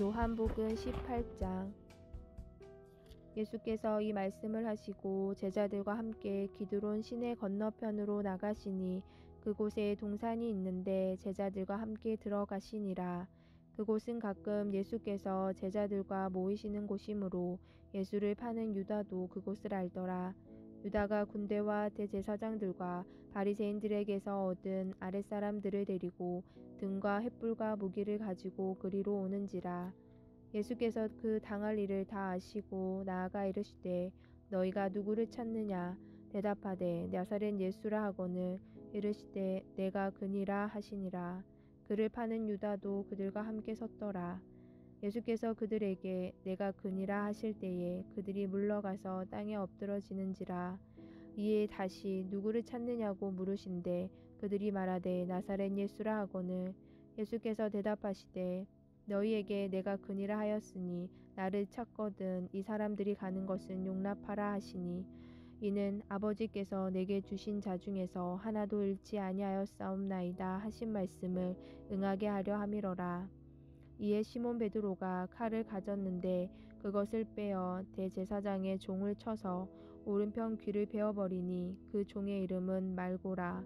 요한복음 18장. 예수께서 이 말씀을 하시고 제자들과 함께 기드론 시내 건너편으로 나가시니 그곳에 동산이 있는데 제자들과 함께 들어가시니라. 그곳은 가끔 예수께서 제자들과 모이시는 곳이므로 예수를 파는 유다도 그곳을 알더라. 유다가 군대와 대제사장들과 바리새인들에게서 얻은 아랫사람들을 데리고 등과 횃불과 무기를 가지고 그리로 오는지라. 예수께서 그 당할 일을 다 아시고 나아가 이르시되 너희가 누구를 찾느냐 대답하되 나사렛 예수라 하거늘 이르시되 내가 그니라 하시니라. 그를 파는 유다도 그들과 함께 섰더라. 예수께서 그들에게 내가 그니라 하실 때에 그들이 물러가서 땅에 엎드러지는지라. 이에 다시 누구를 찾느냐고 물으신대 그들이 말하되 나사렛 예수라 하거늘 예수께서 대답하시되 너희에게 내가 그니라 하였으니 나를 찾거든 이 사람들이 가는 것은 용납하라 하시니 이는 아버지께서 내게 주신 자 중에서 하나도 잃지 아니하였사옵나이다 하신 말씀을 응하게 하려 함이로라. 이에 시몬 베드로가 칼을 가졌는데 그것을 빼어 대제사장의 종을 쳐서 오른편 귀를 베어버리니 그 종의 이름은 말고라.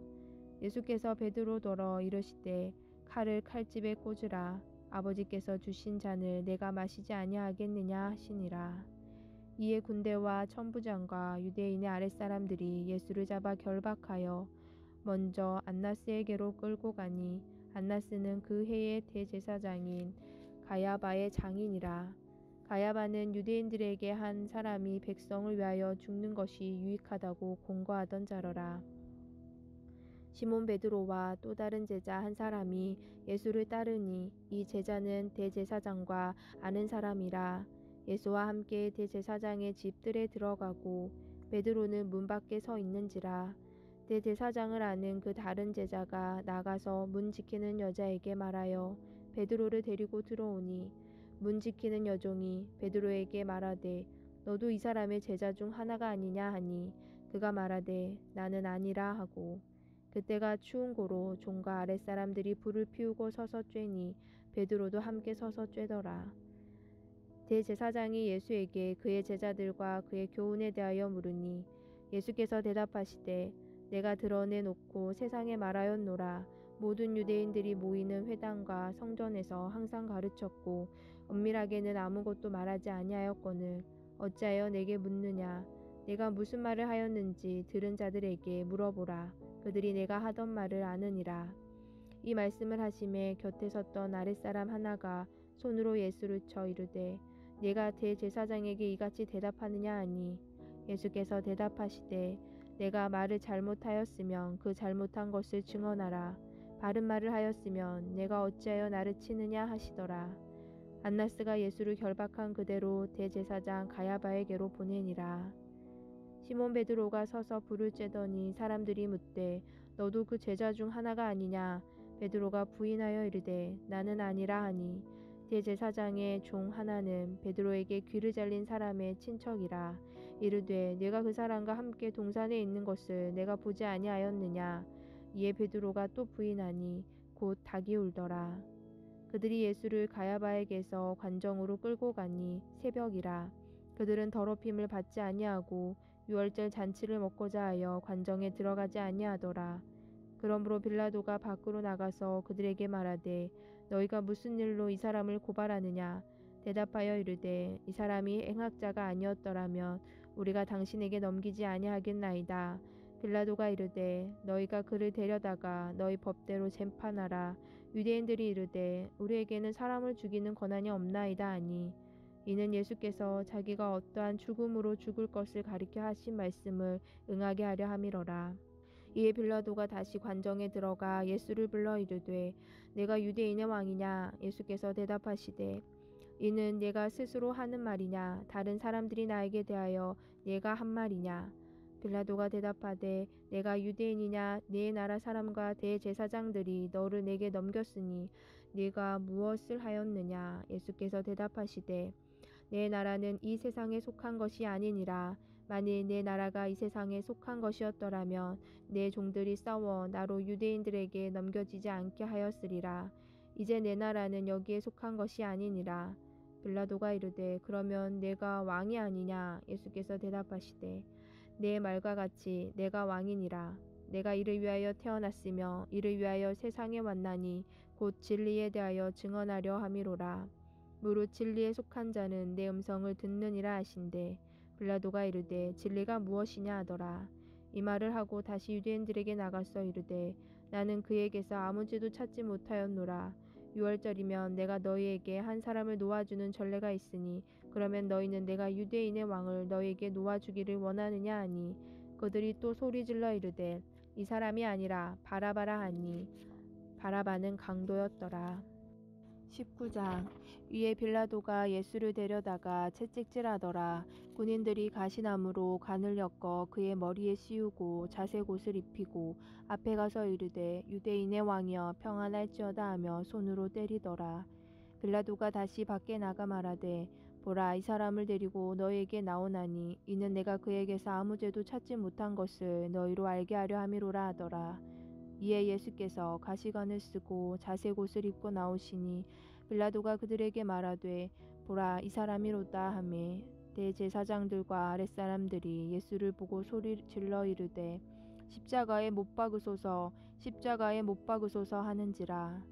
예수께서 베드로더러 이르시되 칼을 칼집에 꽂으라. 아버지께서 주신 잔을 내가 마시지 아니하겠느냐 하시니라. 이에 군대와 천부장과 유대인의 아랫사람들이 예수를 잡아 결박하여 먼저 안나스에게로 끌고 가니 안나스는 그 해의 대제사장인 가야바의 장인이라. 가야바는 유대인들에게 한 사람이 백성을 위하여 죽는 것이 유익하다고 공고하던 자러라. 시몬 베드로와 또 다른 제자 한 사람이 예수를 따르니 이 제자는 대제사장과 아는 사람이라. 예수와 함께 대제사장의 집들에 들어가고 베드로는 문 밖에 서 있는지라. 대제사장을 아는 그 다른 제자가 나가서 문 지키는 여자에게 말하여 베드로를 데리고 들어오니 문 지키는 여종이 베드로에게 말하되 너도 이 사람의 제자 중 하나가 아니냐 하니 그가 말하되 나는 아니라 하고 그때가 추운 고로 종과 아랫사람들이 불을 피우고 서서 쬐니 베드로도 함께 서서 쬐더라. 대제사장이 예수에게 그의 제자들과 그의 교훈에 대하여 물으니 예수께서 대답하시되 내가 드러내놓고 세상에 말하였노라. 모든 유대인들이 모이는 회당과 성전에서 항상 가르쳤고 엄밀하게는 아무것도 말하지 아니하였거늘 어찌하여 내게 묻느냐. 내가 무슨 말을 하였는지 들은 자들에게 물어보라. 그들이 내가 하던 말을 아느니라. 이 말씀을 하심에 곁에 섰던 아랫사람 하나가 손으로 예수를 쳐 이르되 내가 대제사장에게 이같이 대답하느냐 하니 예수께서 대답하시되 내가 말을 잘못하였으면 그 잘못한 것을 증언하라. 바른 말을 하였으면 내가 어찌하여 나를 치느냐 하시더라. 안나스가 예수를 결박한 그대로 대제사장 가야바에게로 보내니라. 시몬 베드로가 서서 불을 쬐더니 사람들이 묻되 너도 그 제자 중 하나가 아니냐. 베드로가 부인하여 이르되 나는 아니라 하니 대제사장의 종 하나는 베드로에게 귀를 잘린 사람의 친척이라. 이르되 내가 그 사람과 함께 동산에 있는 것을 내가 보지 아니하였느냐. 이에 베드로가 또 부인하니 곧 닭이 울더라. 그들이 예수를 가야바에게서 관정으로 끌고 가니 새벽이라. 그들은 더럽힘을 받지 아니하고 유월절 잔치를 먹고자 하여 관정에 들어가지 아니하더라. 그러므로 빌라도가 밖으로 나가서 그들에게 말하되 너희가 무슨 일로 이 사람을 고발하느냐. 대답하여 이르되 이 사람이 행악자가 아니었더라면 우리가 당신에게 넘기지 아니하겠나이다. 빌라도가 이르되 너희가 그를 데려다가 너희 법대로 재판하라. 유대인들이 이르되 우리에게는 사람을 죽이는 권한이 없나이다 하니 이는 예수께서 자기가 어떠한 죽음으로 죽을 것을 가리켜 하신 말씀을 응하게 하려 함이로라. 이에 빌라도가 다시 관정에 들어가 예수를 불러 이르되 내가 유대인의 왕이냐. 예수께서 대답하시되 이는 내가 스스로 하는 말이냐 다른 사람들이 나에게 대하여 내가 한 말이냐. 빌라도가 대답하되 내가 유대인이냐. 네 나라 사람과 대제사장들이 너를 내게 넘겼으니 네가 무엇을 하였느냐. 예수께서 대답하시되 내 나라는 이 세상에 속한 것이 아니니라. 만일 내 나라가 이 세상에 속한 것이었더라면 내 종들이 싸워 나로 유대인들에게 넘겨지지 않게 하였으리라. 이제 내 나라는 여기에 속한 것이 아니니라. 빌라도가 이르되 그러면 내가 왕이 아니냐? 예수께서 대답하시되 내 말과 같이 내가 왕이니라. 내가 이를 위하여 태어났으며 이를 위하여 세상에 왔나니 곧 진리에 대하여 증언하려 함이로라. 무릇 진리에 속한 자는 내 음성을 듣느니라 하신대. 빌라도가 이르되 진리가 무엇이냐 하더라. 이 말을 하고 다시 유대인들에게 나가서 이르되 나는 그에게서 아무 죄도 찾지 못하였노라. 유월절이면 내가 너희에게 한 사람을 놓아주는 전례가 있으니 그러면 너희는 내가 유대인의 왕을 너희에게 놓아주기를 원하느냐 하니 그들이 또 소리질러 이르되 이 사람이 아니라 바라바라 하니 바라바는 강도였더라. 19장. 위에 빌라도가 예수를 데려다가 채찍질하더라. 군인들이 가시나무로 관을 엮어 그의 머리에 씌우고 자색 옷을 입히고 앞에 가서 이르되 유대인의 왕이여 평안할지어다 하며 손으로 때리더라. 빌라도가 다시 밖에 나가 말하되 보라, 이 사람을 데리고 너희에게 나오나니 이는 내가 그에게서 아무 죄도 찾지 못한 것을 너희로 알게 하려 함이로라 하더라. 이에 예수께서 가시관을 쓰고 자색 옷을 입고 나오시니 빌라도가 그들에게 말하되 보라, 이 사람이로다 하매 대제사장들과 아랫사람들이 예수를 보고 소리 질러 이르되 십자가에 못 박으소서, 십자가에 못 박으소서 하는지라.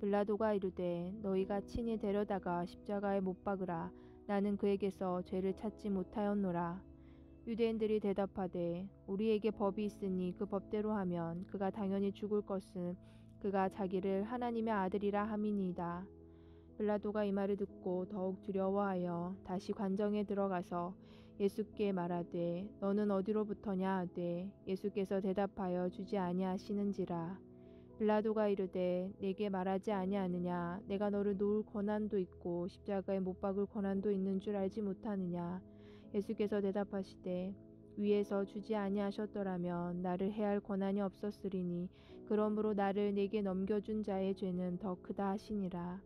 빌라도가 이르되 너희가 친히 데려다가 십자가에 못 박으라. 나는 그에게서 죄를 찾지 못하였노라. 유대인들이 대답하되 우리에게 법이 있으니 그 법대로 하면 그가 당연히 죽을 것은 그가 자기를 하나님의 아들이라 함이니이다. 빌라도가 이 말을 듣고 더욱 두려워하여 다시 관정에 들어가서 예수께 말하되 너는 어디로부터냐 하되 예수께서 대답하여 주지 아니하시는지라. 빌라도가 이르되 내게 말하지 아니하느냐? 내가 너를 놓을 권한도 있고 십자가에 못 박을 권한도 있는 줄 알지 못하느냐? 예수께서 대답하시되 위에서 주지 아니하셨더라면 나를 해할 권한이 없었으리니 그러므로 나를 내게 넘겨준 자의 죄는 더 크다 하시니라.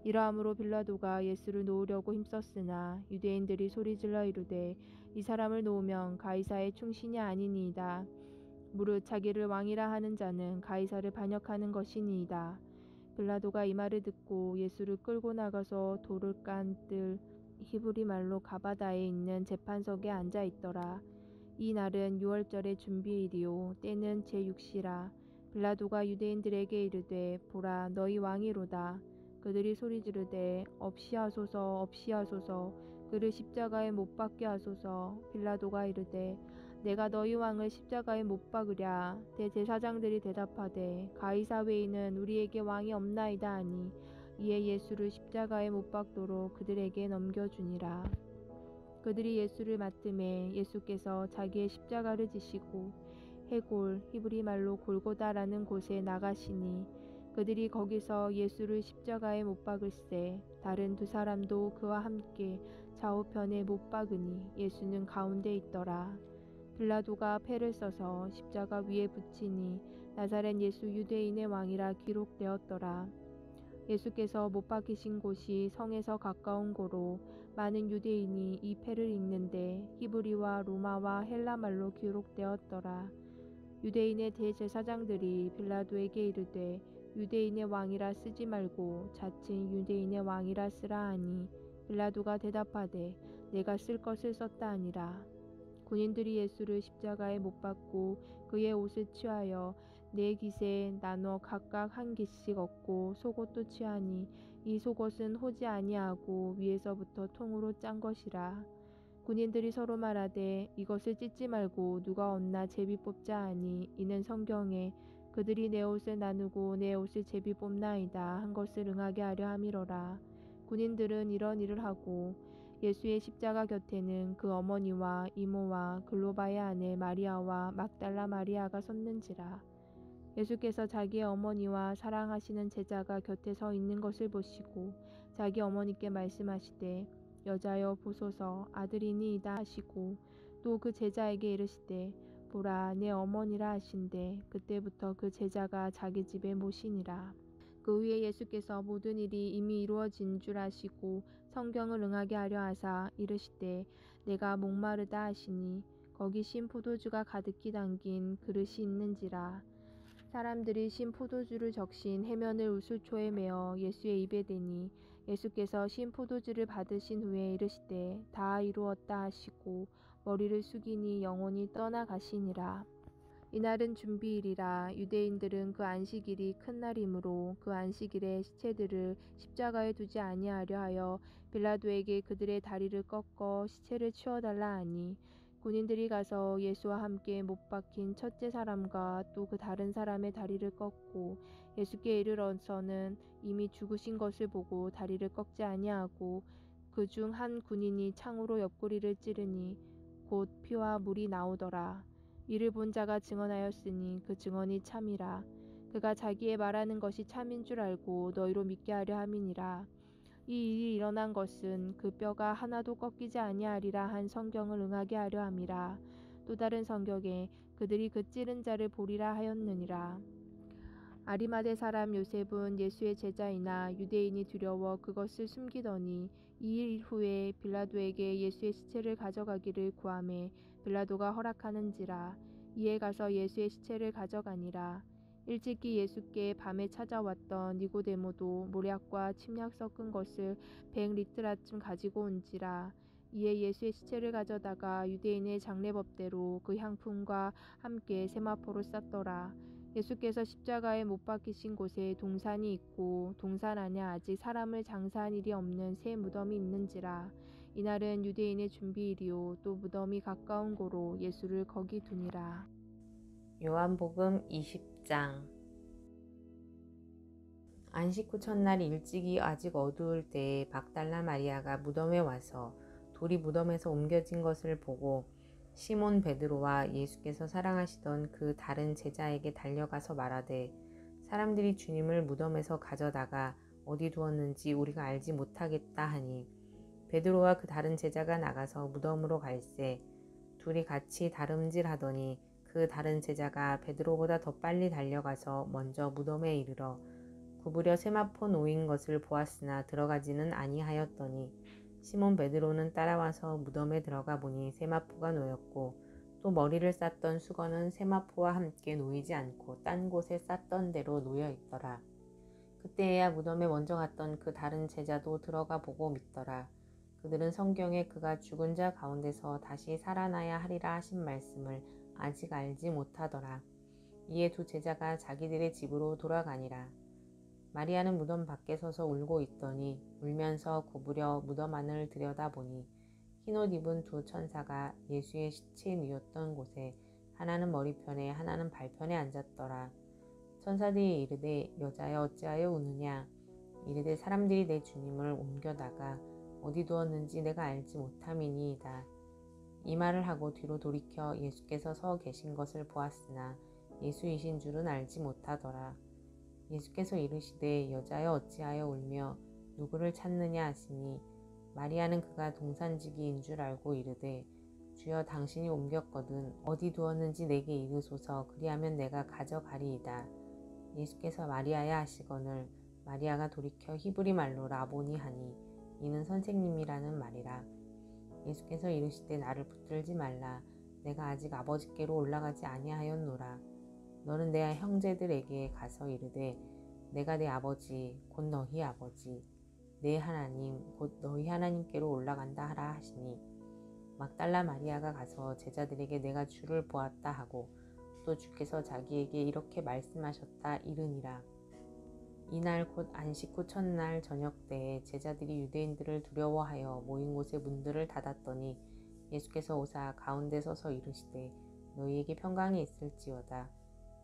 이러함으로 빌라도가 예수를 놓으려고 힘썼으나 유대인들이 소리질러 이르되 이 사람을 놓으면 가이사의 충신이 아니니이다. 무릇 자기를 왕이라 하는 자는 가이사를 반역하는 것이니이다. 빌라도가 이 말을 듣고 예수를 끌고 나가서 돌을 깐 뜰 히브리 말로 가바다에 있는 재판석에 앉아 있더라. 이 날은 유월절의 준비일이요 때는 제6시라. 빌라도가 유대인들에게 이르되 보라, 너희 왕이로다. 그들이 소리 지르되 없이하소서, 없이하소서, 그를 십자가에 못 박게 하소서. 빌라도가 이르되 내가 너희 왕을 십자가에 못 박으랴. 대제사장들이 대답하되 가이사 외에는 우리에게 왕이 없나이다 하니 이에 예수를 십자가에 못 박도록 그들에게 넘겨주니라. 그들이 예수를 맡음에 예수께서 자기의 십자가를 지시고 해골 히브리 말로 골고다라는 곳에 나가시니 그들이 거기서 예수를 십자가에 못 박을새 다른 두 사람도 그와 함께 좌우편에 못 박으니 예수는 가운데 있더라. 빌라도가 패를 써서 십자가 위에 붙이니 나사렛 예수 유대인의 왕이라 기록되었더라. 예수께서 못 박히신 곳이 성에서 가까운 고로 많은 유대인이 이 패를 읽는데 히브리와 로마와 헬라말로 기록되었더라. 유대인의 대제사장들이 빌라도에게 이르되 유대인의 왕이라 쓰지 말고 자칭 유대인의 왕이라 쓰라 하니 빌라도가 대답하되 내가 쓸 것을 썼다 하니라. 군인들이 예수를 십자가에 못 박고 그의 옷을 취하여 네 깃에 나눠 각각 한 깃씩 얻고 속옷도 취하니 이 속옷은 호지 아니하고 위에서부터 통으로 짠 것이라. 군인들이 서로 말하되 이것을 찢지 말고 누가 얻나 제비 뽑자 하니 이는 성경에 그들이 내 옷을 나누고 내 옷을 제비 뽑나이다 한 것을 응하게 하려 함이로라. 군인들은 이런 일을 하고 예수의 십자가 곁에는 그 어머니와 이모와 글로바의 아내 마리아와 막달라 마리아가 섰는지라. 예수께서 자기의 어머니와 사랑하시는 제자가 곁에 서 있는 것을 보시고 자기 어머니께 말씀하시되 여자여 보소서 아들이니이다 하시고 또 그 제자에게 이르시되 보라 내 어머니라 하신대 그때부터 그 제자가 자기 집에 모시니라. 그 후에 예수께서 모든 일이 이미 이루어진 줄 아시고 성경을 응하게 하려 하사 이르시되 내가 목마르다 하시니 거기 신 포도주가 가득히 담긴 그릇이 있는지라. 사람들이 신 포도주를 적신 해면을 우슬초에 메어 예수의 입에 대니 예수께서 신 포도주를 받으신 후에 이르시되 다 이루었다 하시고 머리를 숙이니 영혼이 떠나가시니라. 이날은 준비일이라. 유대인들은 그 안식일이 큰 날이므로 그 안식일에 시체들을 십자가에 두지 아니하려 하여 빌라도에게 그들의 다리를 꺾어 시체를 치워달라 하니, 군인들이 가서 예수와 함께 못 박힌 첫째 사람과 또 그 다른 사람의 다리를 꺾고 예수께 이르러서는 이미 죽으신 것을 보고 다리를 꺾지 아니하고, 그 중 한 군인이 창으로 옆구리를 찌르니 곧 피와 물이 나오더라. 이를 본 자가 증언하였으니 그 증언이 참이라. 그가 자기의 말하는 것이 참인 줄 알고 너희로 믿게 하려 함이니라. 이 일이 일어난 것은 그 뼈가 하나도 꺾이지 아니하리라 한 성경을 응하게 하려 함이라. 또 다른 성경에 그들이 그 찌른 자를 보리라 하였느니라. 아리마대 사람 요셉은 예수의 제자이나 유대인이 두려워 그것을 숨기더니 2일 후에 빌라도에게 예수의 시체를 가져가기를 구하매 빌라도가 허락하는지라. 이에 가서 예수의 시체를 가져가니라. 일찍이 예수께 밤에 찾아왔던 니고데모도 모략과 침략 섞은 것을 100리트라쯤 가지고 온지라. 이에 예수의 시체를 가져다가 유대인의 장례법대로 그 향품과 함께 세마포로 쌌더라. 예수께서 십자가에 못 박히신 곳에 동산이 있고 동산 안에 아직 사람을 장사한 일이 없는 새 무덤이 있는지라. 이날은 유대인의 준비일이요 또 무덤이 가까운 고로 예수를 거기 두니라. 요한복음 20장. 안식 후 첫날 일찍이 아직 어두울 때에 막달라 마리아가 무덤에 와서 돌이 무덤에서 옮겨진 것을 보고 시몬 베드로와 예수께서 사랑하시던 그 다른 제자에게 달려가서 말하되, 사람들이 주님을 무덤에서 가져다가 어디 두었는지 우리가 알지 못하겠다 하니, 베드로와 그 다른 제자가 나가서 무덤으로 갈새 둘이 같이 다름질하더니 그 다른 제자가 베드로보다 더 빨리 달려가서 먼저 무덤에 이르러 구부려 세마포 놓인 것을 보았으나 들어가지는 아니하였더니, 시몬 베드로는 따라와서 무덤에 들어가 보니 세마포가 놓였고 또 머리를 쌌던 수건은 세마포와 함께 놓이지 않고 딴 곳에 쌌던 대로 놓여 있더라. 그때야 무덤에 먼저 갔던 그 다른 제자도 들어가 보고 믿더라. 그들은 성경에 그가 죽은 자 가운데서 다시 살아나야 하리라 하신 말씀을 아직 알지 못하더라. 이에 두 제자가 자기들의 집으로 돌아가니라. 마리아는 무덤 밖에 서서 울고 있더니 울면서 구부려 무덤 안을 들여다보니 흰옷 입은 두 천사가 예수의 시체 누웠던 곳에 하나는 머리편에 하나는 발편에 앉았더라. 천사들이 이르되 여자여 어찌하여 우느냐. 이르되 사람들이 내 주님을 옮겨다가 어디 두었는지 내가 알지 못함이니이다. 이 말을 하고 뒤로 돌이켜 예수께서 서 계신 것을 보았으나 예수이신 줄은 알지 못하더라. 예수께서 이르시되 여자여 어찌하여 울며 누구를 찾느냐 하시니, 마리아는 그가 동산지기인 줄 알고 이르되 주여 당신이 옮겼거든 어디 두었는지 내게 이르소서. 그리하면 내가 가져가리이다. 예수께서 마리아야 하시거늘 마리아가 돌이켜 히브리 말로 라보니 하니 이는 선생님이라는 말이라. 예수께서 이르시되 나를 붙들지 말라. 내가 아직 아버지께로 올라가지 아니하였노라. 너는 내 형제들에게 가서 이르되 내가 내 아버지 곧 너희 아버지 내 하나님 곧 너희 하나님께로 올라간다 하라 하시니, 막달라 마리아가 가서 제자들에게 내가 주를 보았다 하고 또 주께서 자기에게 이렇게 말씀하셨다 이르니라. 이날 곧 안식 후 첫날 저녁 때에 제자들이 유대인들을 두려워하여 모인 곳의 문들을 닫았더니 예수께서 오사 가운데 서서 이르시되 너희에게 평강이 있을지어다.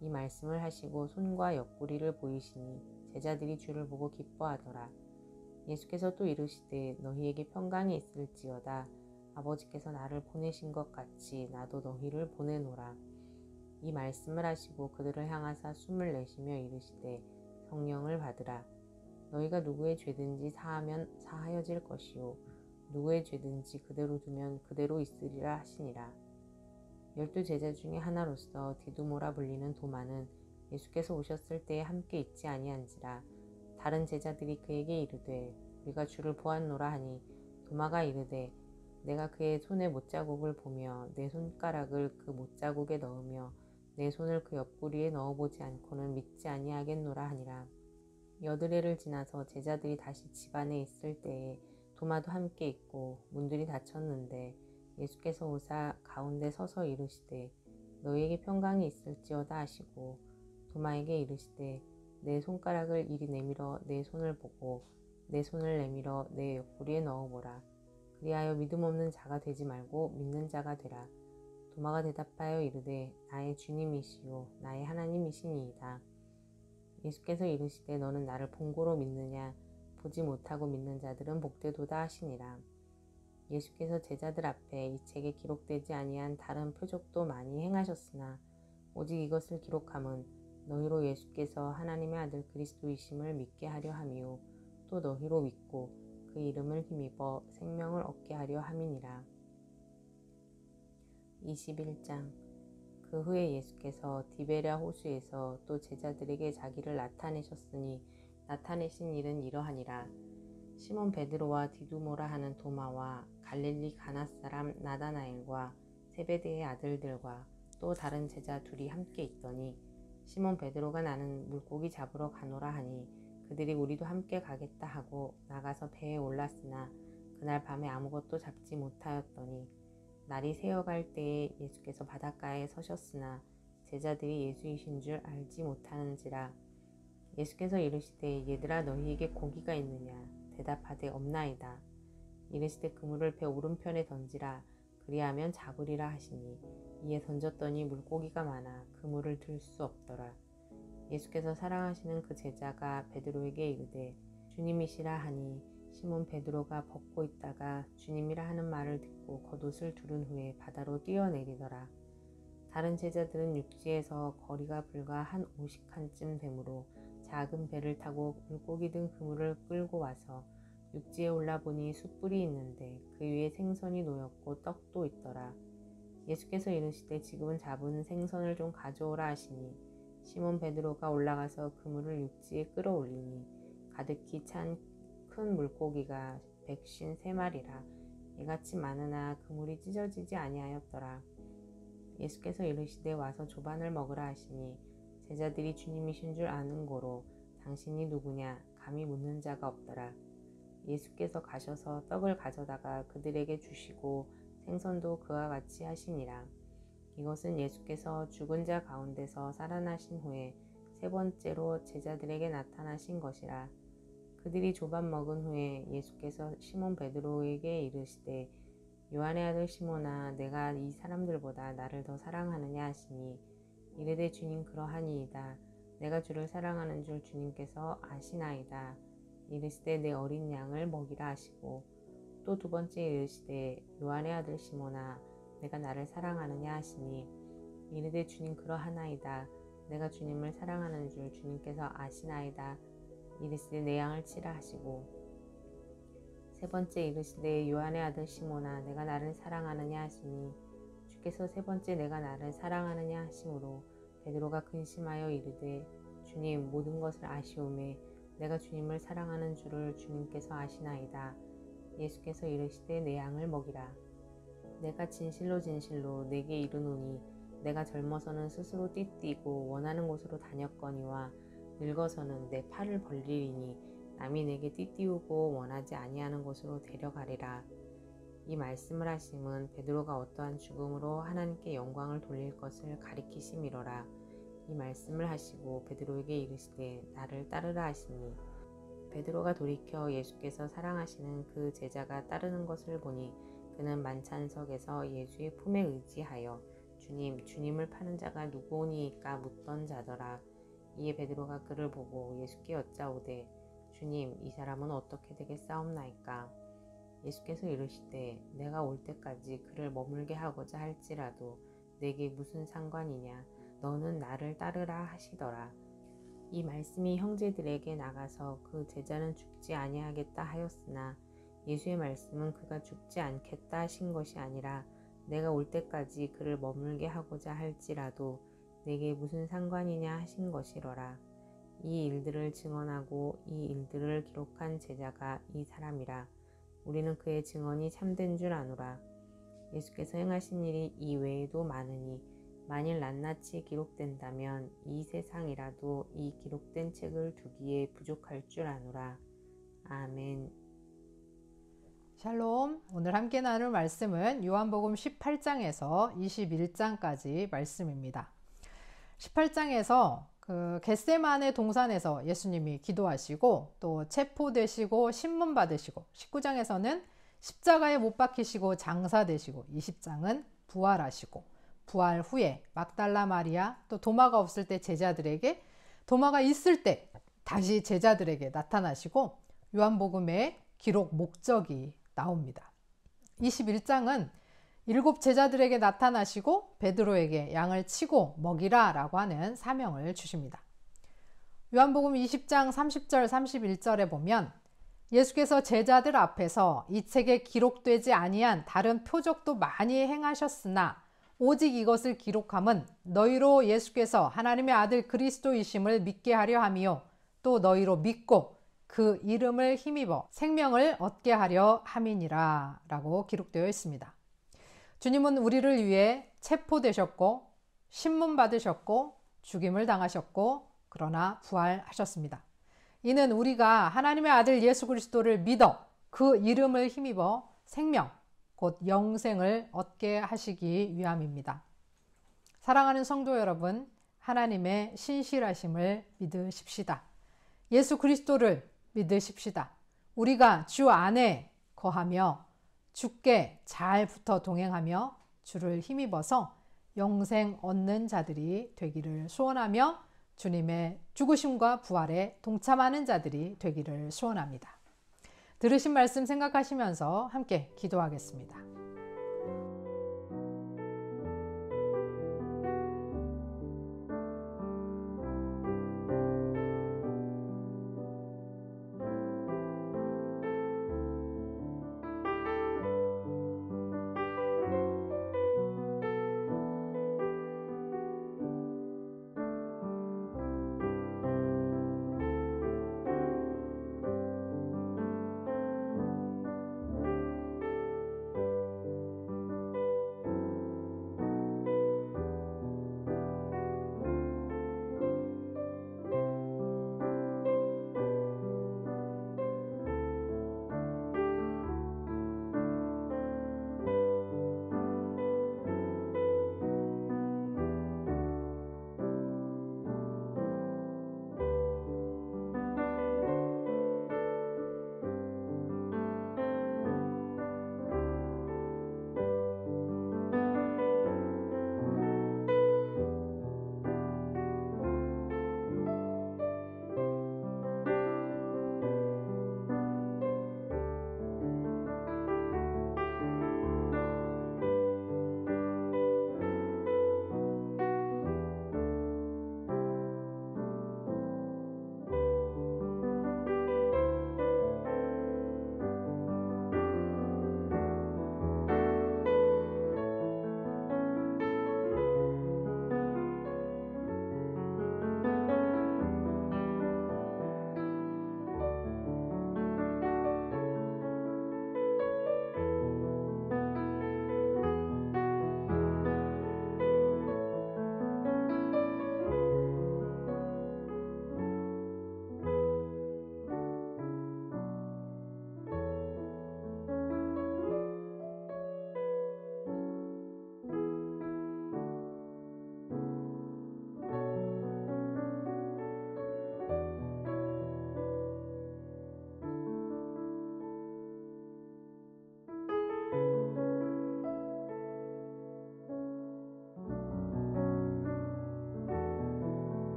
이 말씀을 하시고 손과 옆구리를 보이시니 제자들이 주를 보고 기뻐하더라. 예수께서 또 이르시되 너희에게 평강이 있을지어다. 아버지께서 나를 보내신 것 같이 나도 너희를 보내노라. 이 말씀을 하시고 그들을 향하사 숨을 내쉬며 이르시되 성령을 받으라. 너희가 누구의 죄든지 사하면 사하여질 것이요 누구의 죄든지 그대로 두면 그대로 있으리라 하시니라. 12 제자 중에 하나로서 디두모라 불리는 도마는 예수께서 오셨을 때에 함께 있지 아니한지라. 다른 제자들이 그에게 이르되 우리가 주를 보았노라 하니, 도마가 이르되 내가 그의 손의 못자국을 보며 내 손가락을 그 못자국에 넣으며 내 손을 그 옆구리에 넣어보지 않고는 믿지 아니하겠노라 하니라. 여드레를 지나서 제자들이 다시 집 안에 있을 때에 도마도 함께 있고 문들이 닫혔는데 예수께서 오사 가운데 서서 이르시되 너희에게 평강이 있을지어다 하시고 도마에게 이르시되 내 손가락을 이리 내밀어 내 손을 보고 내 손을 내밀어 내 옆구리에 넣어보라. 그리하여 믿음 없는 자가 되지 말고 믿는 자가 되라. 도마가 대답하여 이르되 나의 주님이시요 나의 하나님이시니이다. 예수께서 이르시되 너는 나를 본고로 믿느냐? 보지 못하고 믿는 자들은 복되도다 하시니라. 예수께서 제자들 앞에 이 책에 기록되지 아니한 다른 표적도 많이 행하셨으나 오직 이것을 기록함은 너희로 예수께서 하나님의 아들 그리스도이심을 믿게 하려 함이요 또 너희로 믿고 그 이름을 힘입어 생명을 얻게 하려 함이니라. 21장. 그 후에 예수께서 디베랴 호수에서 또 제자들에게 자기를 나타내셨으니 나타내신 일은 이러하니라. 시몬 베드로와 디두모라 하는 도마와 갈릴리 가나 사람 나다나엘과 세베대의 아들들과 또 다른 제자 둘이 함께 있더니 시몬 베드로가 나는 물고기 잡으러 가노라 하니 그들이 우리도 함께 가겠다 하고 나가서 배에 올랐으나 그날 밤에 아무것도 잡지 못하였더니 날이 새어갈 때에 예수께서 바닷가에 서셨으나 제자들이 예수이신 줄 알지 못하는지라. 예수께서 이르시되 얘들아 너희에게 고기가 있느냐? 대답하되 없나이다. 이르시되 그물을 배 오른편에 던지라. 그리하면 잡으리라 하시니 이에 던졌더니 물고기가 많아 그물을 들 수 없더라. 예수께서 사랑하시는 그 제자가 베드로에게 이르되 주님이시라 하니 시몬 베드로가 벗고 있다가 주님이라 하는 말을 듣고 겉옷을 두른 후에 바다로 뛰어내리더라. 다른 제자들은 육지에서 거리가 불과 한 50칸쯤 되므로 작은 배를 타고 물고기 든 그물을 끌고 와서 육지에 올라보니 숯불이 있는데 그 위에 생선이 놓였고 떡도 있더라. 예수께서 이르시되 지금은 잡은 생선을 좀 가져오라 하시니 시몬 베드로가 올라가서 그물을 육지에 끌어올리니 가득히 찬 큰 물고기가 153마리라. 이같이 많으나 그물이 찢어지지 아니하였더라. 예수께서 이르시되 와서 조반을 먹으라 하시니 제자들이 주님이신 줄 아는 고로 당신이 누구냐 감히 묻는 자가 없더라. 예수께서 가셔서 떡을 가져다가 그들에게 주시고 생선도 그와 같이 하시니라. 이것은 예수께서 죽은 자 가운데서 살아나신 후에 세 번째로 제자들에게 나타나신 것이라. 그들이 조반 먹은 후에 예수께서 시몬 베드로에게 이르시되 요한의 아들 시몬아 내가 이 사람들보다 나를 더 사랑하느냐 하시니 이르되 주님 그러하니이다. 내가 주를 사랑하는 줄 주님께서 아시나이다. 이르시되 내 어린 양을 먹이라 하시고 또 두 번째 이르시되 요한의 아들 시몬아 내가 나를 사랑하느냐 하시니 이르되 주님 그러하나이다. 내가 주님을 사랑하는 줄 주님께서 아시나이다. 이르시되 내 양을 치라 하시고 세 번째 이르시되 요한의 아들 시몬아 내가 나를 사랑하느냐 하시니 주께서 세 번째 내가 나를 사랑하느냐 하심으로 베드로가 근심하여 이르되 주님 모든 것을 아시오매 내가 주님을 사랑하는 줄을 주님께서 아시나이다. 예수께서 이르시되 내 양을 먹이라. 내가 진실로 진실로 내게 이르노니 내가 젊어서는 스스로 띠띠고 원하는 곳으로 다녔거니와 늙어서는 내 팔을 벌리리니 남이 내게 띠띠우고 원하지 아니하는 곳으로 데려가리라. 이 말씀을 하심은 베드로가 어떠한 죽음으로 하나님께 영광을 돌릴 것을 가리키심이로라. 이 말씀을 하시고 베드로에게 이르시되 나를 따르라 하시니 베드로가 돌이켜 예수께서 사랑하시는 그 제자가 따르는 것을 보니 그는 만찬석에서 예수의 품에 의지하여 주님을 파는 자가 누구오니이까 묻던 자더라. 이에 베드로가 그를 보고 예수께 여짜오되 주님 이 사람은 어떻게 되겠사옵나이까. 예수께서 이르시되 내가 올 때까지 그를 머물게 하고자 할지라도 내게 무슨 상관이냐 너는 나를 따르라 하시더라. 이 말씀이 형제들에게 나가서 그 제자는 죽지 아니하겠다 하였으나 예수의 말씀은 그가 죽지 않겠다 하신 것이 아니라 내가 올 때까지 그를 머물게 하고자 할지라도 내게 무슨 상관이냐 하신 것이로라. 이 일들을 증언하고 이 일들을 기록한 제자가 이 사람이라. 우리는 그의 증언이 참된 줄 아노라. 예수께서 행하신 일이 이 외에도 많으니 만일 낱낱이 기록된다면 이 세상이라도 이 기록된 책을 두기에 부족할 줄 아노라. 아멘. 샬롬. 오늘 함께 나눌 말씀은 요한복음 18장에서 21장까지 말씀입니다. 18장에서 겟세마네 동산에서 예수님이 기도하시고 또 체포되시고 신문 받으시고, 19장에서는 십자가에 못 박히시고 장사되시고, 20장은 부활하시고, 부활 후에 막달라 마리아, 또 도마가 없을 때 제자들에게, 도마가 있을 때 다시 제자들에게 나타나시고, 요한복음의 기록 목적이 나옵니다. 21장은 7 제자들에게 나타나시고 베드로에게 양을 치고 먹이라 라고 하는 사명을 주십니다. 요한복음 20장 30절 31절에 보면 예수께서 제자들 앞에서 이 책에 기록되지 아니한 다른 표적도 많이 행하셨으나 오직 이것을 기록함은 너희로 예수께서 하나님의 아들 그리스도이심을 믿게 하려 함이요 또 너희로 믿고 그 이름을 힘입어 생명을 얻게 하려 함이니라 라고 기록되어 있습니다. 주님은 우리를 위해 체포되셨고 신문 받으셨고 죽임을 당하셨고 그러나 부활하셨습니다. 이는 우리가 하나님의 아들 예수 그리스도를 믿어 그 이름을 힘입어 생명 곧 영생을 얻게 하시기 위함입니다. 사랑하는 성도 여러분, 하나님의 신실하심을 믿으십시다. 예수 그리스도를 믿으십시다. 우리가 주 안에 거하며 주께 잘 붙어 동행하며 주를 힘입어서 영생 얻는 자들이 되기를 소원하며 주님의 죽으심과 부활에 동참하는 자들이 되기를 소원합니다. 들으신 말씀 생각하시면서 함께 기도하겠습니다.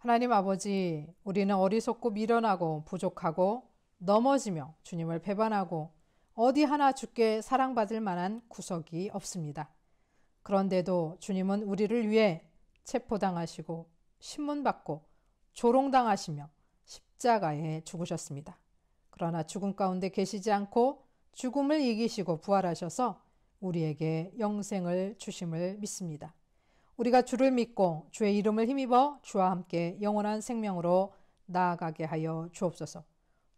하나님 아버지, 우리는 어리석고 미련하고 부족하고 넘어지며 주님을 배반하고 어디 하나 주께 사랑받을 만한 구석이 없습니다. 그런데도 주님은 우리를 위해 체포당하시고 신문받고 조롱당하시며 십자가에 죽으셨습니다. 그러나 죽음 가운데 계시지 않고 죽음을 이기시고 부활하셔서 우리에게 영생을 주심을 믿습니다. 우리가 주를 믿고 주의 이름을 힘입어 주와 함께 영원한 생명으로 나아가게 하여 주옵소서.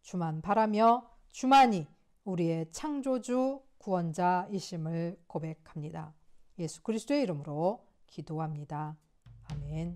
주만 바라며 주만이 우리의 창조주 구원자이심을 고백합니다. 예수 그리스도의 이름으로 기도합니다. 아멘.